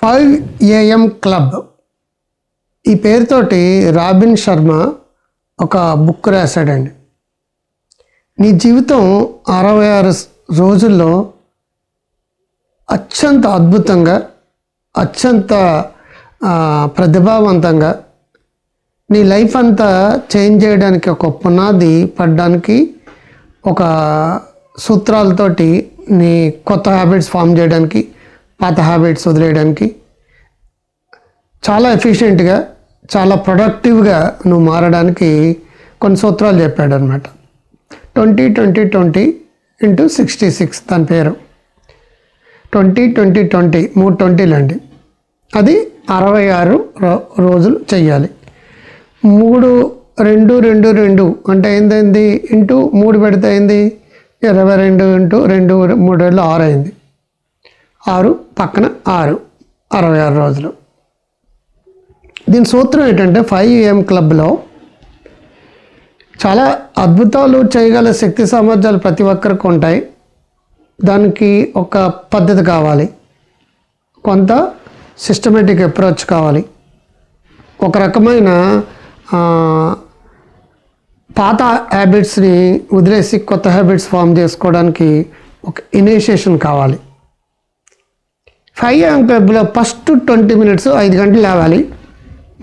5 AM club ఈ పేరుతోటి robin Sharma ఒక బుక్ రాశాడండి. నీ జీవితం 66 రోజుల్లో అత్యంత అద్భుతంగా, అత్యంత ప్రతిభావంతంగా నీ లైఫ్ అంతా చేంజ్ చేయడానికి, ఒక పునాది పడడానికి, ఒక సూత్రాలతోటి నీ కొత్త హ్యాబిట్స్ ఫామ్ చేయడానికి, పాత హ్యాబిట్స్ వదిలేయడానికి, చాలా ఎఫిషియెంట్గా, చాలా ప్రొడక్టివ్గా నువ్వు మారడానికి కొన్ని సూత్రాలు చెప్పాడు అనమాట. 20-20-20 × 66 దాని పేరు. 20-20-20 3 20లు అండి. అది 66 రోజులు చెయ్యాలి. 3-2-2-2 అంటే ఏంటైంది, ఇంటూ 3 పెడితే అయింది 22 × 2 3 6 అయింది. 6 పక్కన 6 66 రోజులు. దీని సూత్రం ఏంటంటే 5 AM క్లబ్లో చాలా అద్భుతాలు చేయగల శక్తి సామర్థ్యాలు ప్రతి ఒక్కరికి ఉంటాయి. దానికి ఒక పద్ధతి కావాలి, కొంత సిస్టమేటిక్ అప్రోచ్ కావాలి, ఒక రకమైన పాత హ్యాబిట్స్ని వదిలేసి కొత్త హ్యాబిట్స్ ఫామ్ చేసుకోవడానికి ఒక ఇనిషియేషన్ కావాలి. 5 AM క్లబ్లో ఫస్ట్ 20 minutes 5 గంటలు లేవాలి.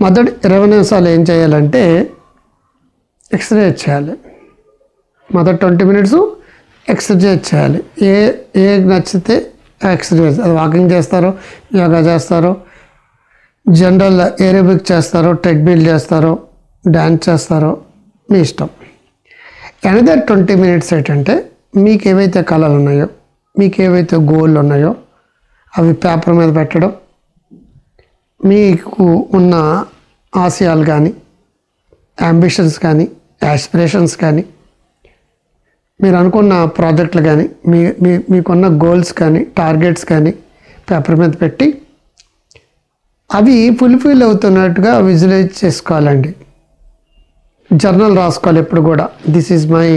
మొదటి 20 నిమిషాలు ఏం చేయాలంటే ఎక్సర్సైజ్ చేయాలి. మొదటి 20 minutes ఎక్సర్సైజ్ చేయాలి. ఏ నచ్చితే ఎక్సర్సైజ్, అది వాకింగ్ చేస్తారో, యోగా చేస్తారో, జనరల్ ఏరోబిక్ చేస్తారో, ట్రెడ్మిల్ చేస్తారో, డ్యాన్స్ చేస్తారో, మీ ఇష్టం. అనదర్ 20 minutes ఏంటంటే మీకు ఏవైతే కళలు ఉన్నాయో, మీకు ఏవైతే గోళ్ళు ఉన్నాయో అవి పేపర్ మీద పెట్టడం, మీకు ఉన్న ఆశయాలు కానీ, అంబిషన్స్ కానీ, యాస్పిరేషన్స్ కానీ, మీరు అనుకున్న ప్రాజెక్టులు కానీ, మీకున్న గోల్స్ కానీ, టార్గెట్స్ కానీ పేపర్ మీద పెట్టి అవి ఫుల్ఫిల్ అవుతున్నట్టుగా విజువలైజ్ చేసుకోవాలండి. జర్నల్ రాసుకోవాలి ఎప్పుడు కూడా. This is my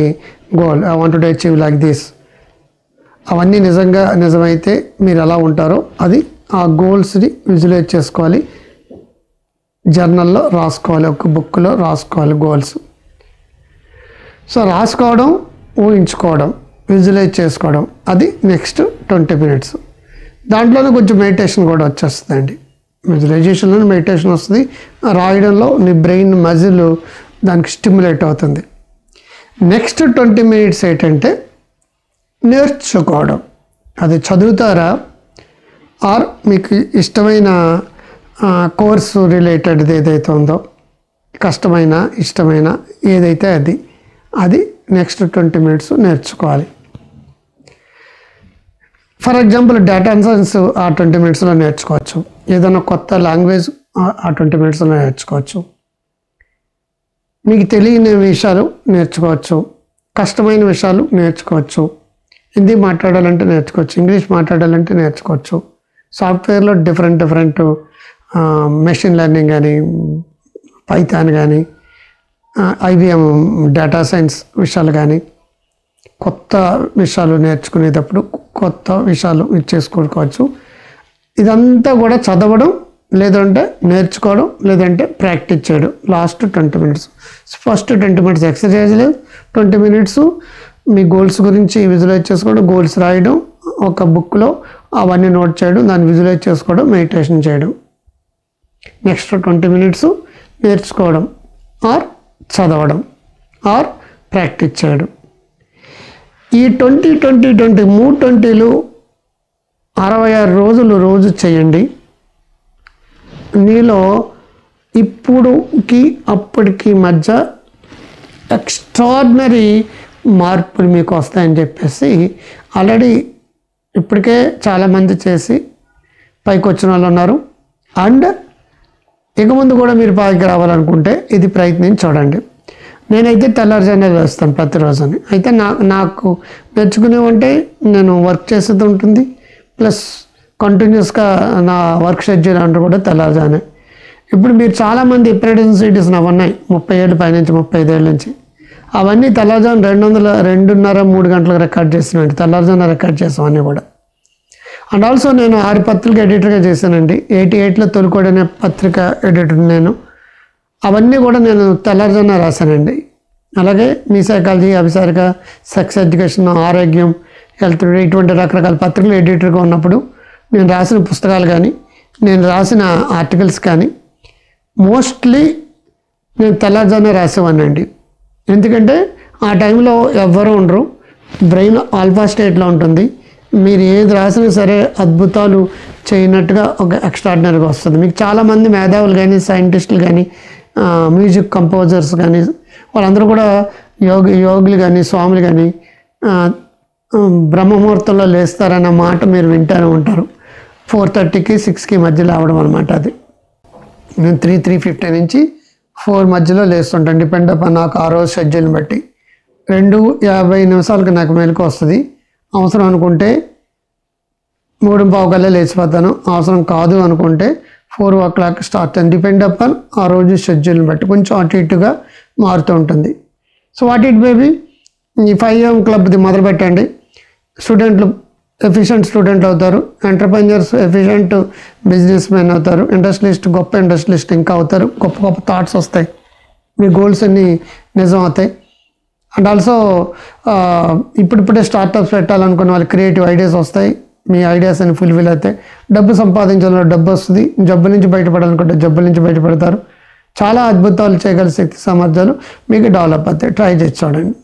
goal, I want to achieve like this. అవన్నీ నిజమైతే మీరు ఎలా ఉంటారో అది ఆ గోల్స్ని విజువలైజ్ చేసుకోవాలి, జర్నల్లో రాసుకోవాలి, ఒక బుక్లో రాసుకోవాలి గోల్స్. సో రాసుకోవడం, ఊహించుకోవడం, విజువలైజ్ చేసుకోవడం, అది నెక్స్ట్ 20 minutes. దాంట్లోనే కొంచెం మెడిటేషన్ కూడా వచ్చేస్తుందండి. విజువలైజేషన్లో మెడిటేషన్ వస్తుంది, రాయడంలో నీ బ్రెయిన్ మజిల్ దానికి స్టిమ్యులేట్ అవుతుంది. నెక్స్ట్ 20 minutes ఏంటంటే నేర్చుకోవడం. అది చదువుతారా, ఆర్ మీకు ఇష్టమైన కోర్సు రిలేటెడ్ది ఏదైతే ఉందో, కష్టమైన ఇష్టమైన ఏదైతే అది నెక్స్ట్ 20 minutes నేర్చుకోవాలి. ఫర్ ఎగ్జాంపుల్ డేటా సైన్స్ ఆ 20 minutesలో నేర్చుకోవచ్చు. ఏదైనా కొత్త లాంగ్వేజ్ ఆ 20 minutesలో నేర్చుకోవచ్చు. మీకు తెలియని విషయాలు నేర్చుకోవచ్చు, కష్టమైన విషయాలు నేర్చుకోవచ్చు. హిందీ మాట్లాడాలంటే నేర్చుకోవచ్చు, ఇంగ్లీష్ మాట్లాడాలంటే నేర్చుకోవచ్చు. సాఫ్ట్వేర్లో డిఫరెంట్ మెషిన్ లెర్నింగ్ కానీ, పైథాన్ కానీ, IBM డేటా సైన్స్ విషయాలు కానీ, కొత్త విషయాలు నేర్చుకునేటప్పుడు కొత్త విషయాలు చేసుకోవచ్చు. ఇదంతా కూడా చదవడం, లేదంటే నేర్చుకోవడం, లేదంటే ప్రాక్టీస్ చేయడం. Last 20 minutes. First 20 minutes exercise, 20 minutes మీ గోల్స్ గురించి విజువలైజ్ చేసుకోవడం, గోల్స్ రాయడం, ఒక బుక్లో అవన్నీ నోట్ చేయడం, దాన్ని విజువలైజ్ చేసుకోవడం, మెడిటేషన్ చేయడం. నెక్స్ట్ 20 minutes నేర్చుకోవడం, ఆర్ చదవడం, ఆర్ ప్రాక్టీస్ చేయడం. ఈ 20-20-20 3 20లు 66 రోజులు రోజు చేయండి. నీలో ఇప్పుడుకి అప్పటికి మధ్య ఎక్స్ట్రాడినరీ మార్పులు మీకు వస్తాయని చెప్పేసి ఆల్రెడీ ఇప్పటికే చాలామంది చేసి పైకి వచ్చిన వాళ్ళు ఉన్నారు. అండ్ ఇక ముందు కూడా మీరు పైకి రావాలనుకుంటే ఇది ప్రయత్నించి చూడండి. నేనైతే తెల్లారుజామున వేస్తాను ప్రతిరోజుని. అయితే నాకు నేర్చుకునేవంటే నేను వర్క్ చేసేది ఉంటుంది, ప్లస్ కంటిన్యూస్గా నా వర్క్ షెడ్యూల్ అంటే కూడా తెల్లారుజామునే. ఇప్పుడు మీరు చాలామంది అప్రెంటిస్ ఉన్నాయి 30 ఏళ్ళు పైనుంచి, 35 ఏళ్ళ నుంచి. అవన్నీ తెల్లారుజామున 2:30-3 గంటలకు రికార్డ్ చేసినాయండి. తెల్లారుజామున రికార్డ్ చేసాం అన్నీ కూడా. అండ్ ఆల్సో నేను 6 పత్రిక ఎడిటర్గా చేశానండి. 88లో తొలికోడి అనే పత్రిక ఎడిటర్ నేను. అవన్నీ కూడా నేను తెల్లారుజామున రాశానండి. అలాగే మీ సైకాలజీ, అభిసారిక, సెక్స్ ఎడ్యుకేషన్, ఆరోగ్యం, హెల్త్ టుడే ఇటువంటి రకరకాల పత్రికలు ఎడిటర్గా ఉన్నప్పుడు నేను రాసిన పుస్తకాలు కానీ, నేను రాసిన ఆర్టికల్స్ కానీ మోస్ట్లీ నేను తెల్లారుజామున రాసేవాడినండి. ఎందుకంటే ఆ టైంలో ఎవ్వరూ ఉండరు, బ్రెయిన్ ఆల్ఫా స్టేట్లో ఉంటుంది. మీరు ఏది రాసినా సరే అద్భుతాలు చేయనట్టుగా ఒక ఎక్స్ట్రాడినరీగా వస్తుంది. మీకు చాలామంది మేధావులు కానీ, సైంటిస్టులు కానీ, మ్యూజిక్ కంపోజర్స్ కానీ వాళ్ళందరూ కూడా యోగులు కానీ, స్వాములు కానీ బ్రహ్మముహూర్తంలో లేస్తారన్న మాట మీరు వింటూనే ఉంటారు. 4:30కి 6కి మధ్యలో అవడం అనమాట. అది నేను 3:50 నుంచి 4 మధ్యలో లేస్తుంటాను. డిపెండ్ అప్ నాకు ఆ రోజు షెడ్యూల్ని బట్టి. 2:50 నిమిషాలకు నాకు మెలకు వస్తుంది. అవసరం అనుకుంటే 3:15 కల్లా లేచిపోతాను. అవసరం కాదు అనుకుంటే 4 o'clock స్టార్ట్. డిపెండ్ అప్ ఆ రోజు షెడ్యూల్ని బట్టి కొంచెం అటు ఇటుగా మారుతూ ఉంటుంది. సో వాట్ ఇట్ బేబీ ఈ 5 AM క్లబ్ది మొదలు పెట్టండి. స్టూడెంట్లు ఎఫిషియెంట్ స్టూడెంట్లు అవుతారు, ఎంటర్ప్రెన్యూర్స్ ఎఫిషియెంట్ బిజినెస్ మెన్ అవుతారు, ఇండస్ట్రియలిస్ట్ గొప్ప ఇండస్ట్రియలిస్ట్ ఇంకా అవుతారు. గొప్ప గొప్ప థాట్స్ వస్తాయి, మీ గోల్స్ అన్నీ నిజం అవుతాయి. అండ్ ఆల్సో ఇప్పుడిప్పుడే స్టార్టప్స్ పెట్టాలనుకున్న వాళ్ళు క్రియేటివ్ ఐడియాస్ వస్తాయి, మీ ఐడియాస్ అని ఫుల్ఫిల్ అవుతాయి. డబ్బు సంపాదించాలన్న డబ్బు వస్తుంది, జబ్బు నుంచి బయటపడాలనుకుంటే జబ్బుల నుంచి బయటపడతారు. చాలా అద్భుతాలు చేయగల శక్తి సామర్థ్యాలు మీకు డెవలప్ అవుతాయి. ట్రై చేసి చూడండి.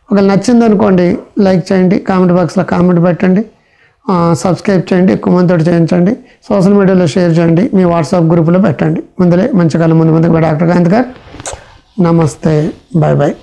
ఒకవేళ నచ్చింది అనుకోండి లైక్ చేయండి, కామెంట్ బాక్స్లో కామెంట్ పెట్టండి, సబ్స్క్రైబ్ చేయండి, ఎక్కువ మందితో చేయించండి, సోషల్ మీడియాలో షేర్ చేయండి, మీ వాట్సాప్ గ్రూపులో పెట్టండి. ముందులే మంచి కాలం ముందుకు డాక్టర్ కాంత్ గారు. నమస్తే, బాయ్ బాయ్.